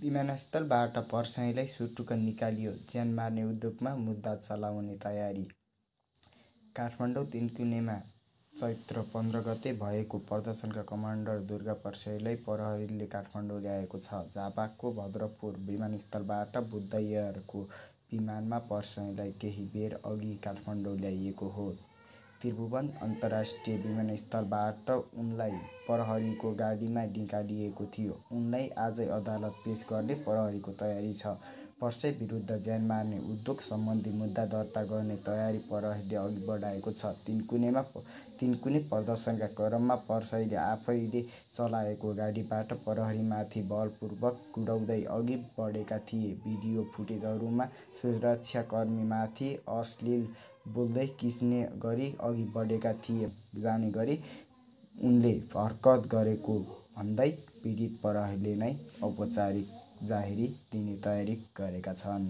विमानस्थलबाट पर्साईलाई सुटुक्क निकालियो, ज्यान मार्ने उद्योगमा मुद्दा चलाउने तयारी। काठमाडौँ तीनकुनेमा चैत्र 15 गते भएको प्रदर्शनका कमान्डर दुर्गा पर्साईलाई प्रहरीले काठमाडौँ ल्याएको छ। झापाको भद्रपुर विमानस्थलबाट बुधबारको विमानमा पर्साईलाई केही बेर अघि काठमाडौँ ल्याइएको हो। त्रिभुवन अन्तर्राष्ट्रिय विमानस्थलबाट उनलाई प्रहरीको गाडीमा निकालिएको थियो। उनलाई आजै अदालत पेश गर्ने प्रहरीको तयारी छ। पर्साई विरुद्ध ज्यान मार्ने उद्योग सम्बन्धी मुद्दा दर्ता गर्ने तयारी प्रहरीले अघि बढाएको छ। तीनकुने प्रदर्शनका क्रममा पर्साईले आफैले चलाएको गाडीबाट प्रहरीमाथि बलपूर्वक कुदाउँदै अघि बढेका थिए। भिडियो फुटेजहरूमा सुरक्षाकर्मीमाथि अश्लील बोल्दै खिच्ने गरी अघि बढेका थिए जाने गरी उनले हरकत गरेको भन्दै पीडित प्रहरीले नै औपचारिक जाहेरी दिने तयारी गरेका छन्।